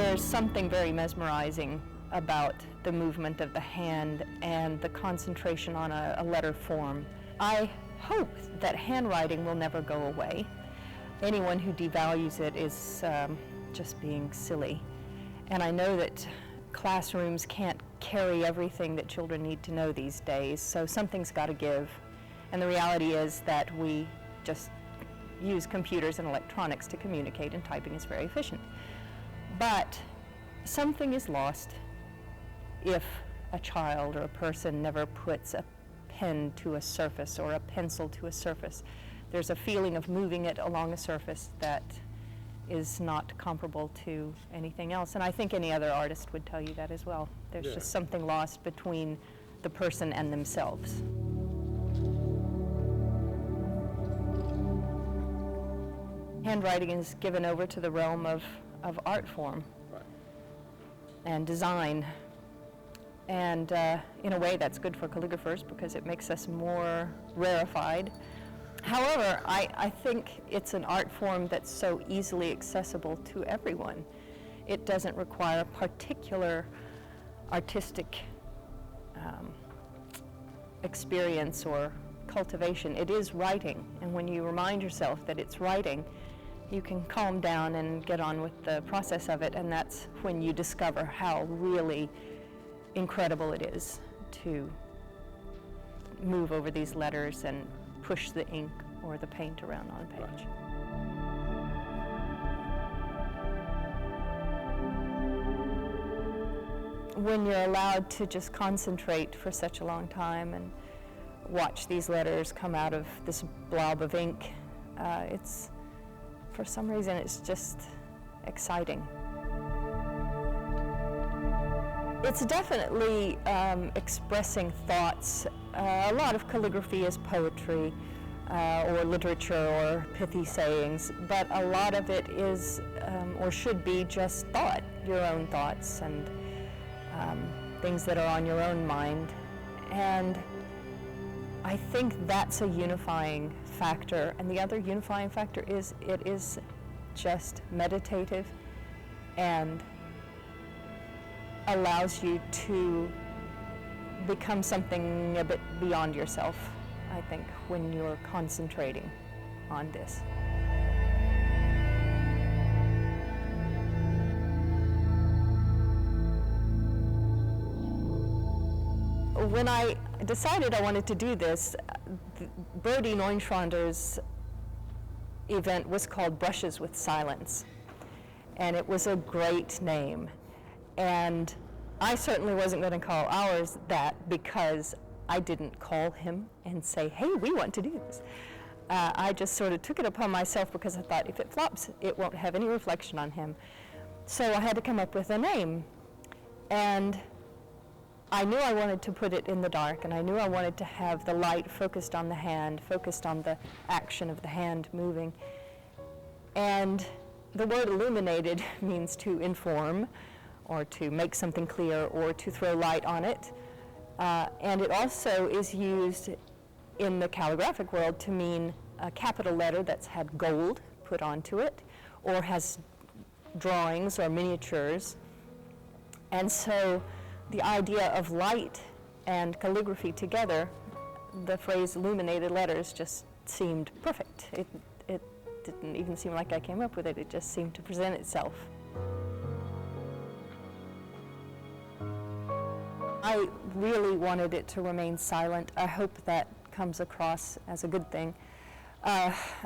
There's something very mesmerizing about the movement of the hand and the concentration on a letter form. I hope that handwriting will never go away. Anyone who devalues it is just being silly. And I know that classrooms can't carry everything that children need to know these days, so something's got to give. And the reality is that we just use computers and electronics to communicate, and typing is very efficient. But something is lost if a child or a person never puts a pen to a surface or a pencil to a surface. There's a feeling of moving it along a surface that is not comparable to anything else. And I think any other artist would tell you that as well. There's just something lost between the person and themselves. Handwriting is given over to the realm of art form and design. And in a way that's good for calligraphers because it makes us more rarefied. However, I think it's an art form that's so easily accessible to everyone. It doesn't require particular artistic experience or cultivation. It is writing, and when you remind yourself that it's writing, you can calm down and get on with the process of it, and that's when you discover how really incredible it is to move over these letters and push the ink or the paint around on a page. When you're allowed to just concentrate for such a long time and watch these letters come out of this blob of ink, it's, for some reason, it's just exciting. It's definitely expressing thoughts. A lot of calligraphy is poetry or literature or pithy sayings, but a lot of it is or should be just thought, your own thoughts and things that are on your own mind. And I think that's a unifying factor. And the other unifying factor is it is just meditative and allows you to become something a bit beyond yourself, I think, when you're concentrating on this. When I decided I wanted to do this, Brody Neuenschwander's event was called Brushes with Silence, and it was a great name. And I certainly wasn't going to call ours that because I didn't call him and say, hey, we want to do this. I just sort of took it upon myself because I thought if it flops, it won't have any reflection on him. So I had to come up with a name. And I knew I wanted to put it in the dark, and I knew I wanted to have the light focused on the hand, focused on the action of the hand moving. And the word illuminated means to inform, or to make something clear, or to throw light on it. And it also is used in the calligraphic world to mean a capital letter that's had gold put onto it, or has drawings or miniatures. And so the idea of light and calligraphy together, the phrase illuminated letters just seemed perfect. It didn't even seem like I came up with it, it just seemed to present itself. I really wanted it to remain silent. I hope that comes across as a good thing.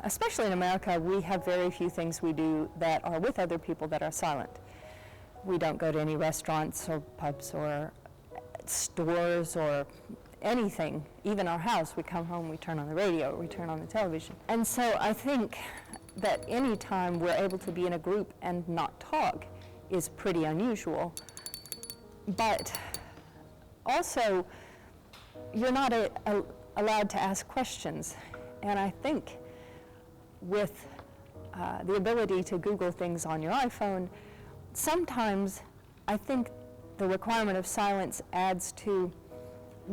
Especially in America, we have very few things we do that are with other people that are silent. We don't go to any restaurants or pubs or stores or anything. Even our house, we come home, we turn on the radio, we turn on the television. And so I think that any time we're able to be in a group and not talk is pretty unusual. But also, you're not allowed to ask questions. And I think with the ability to Google things on your iPhone, sometimes I think the requirement of silence adds to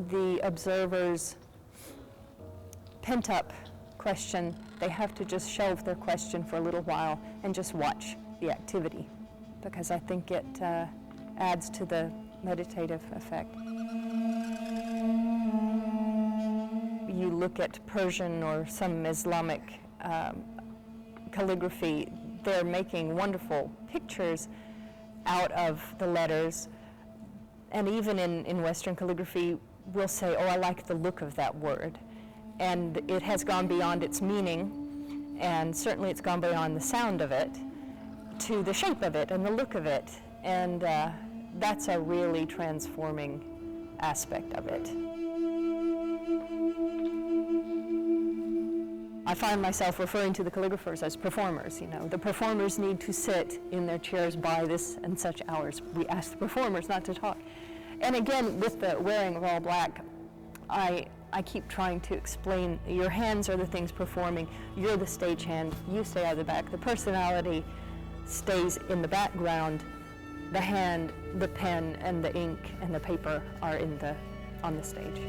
the observer's pent-up question. They have to just shelve their question for a little while and just watch the activity. because I think it adds to the meditative effect. You look at Persian or some Islamic calligraphy, they're making wonderful pictures out of the letters. And even in Western calligraphy, we'll say, oh, I like the look of that word. And it has gone beyond its meaning, and certainly it's gone beyond the sound of it, to the shape of it and the look of it. And that's a really transforming aspect of it. I find myself referring to the calligraphers as performers. You know, the performers need to sit in their chairs by this and such hours. We ask the performers not to talk. And again, with the wearing of all black, I keep trying to explain, your hands are the things performing. You're the stagehand. You stay out of the back. The personality stays in the background. The hand, the pen, and the ink and the paper are on the stage.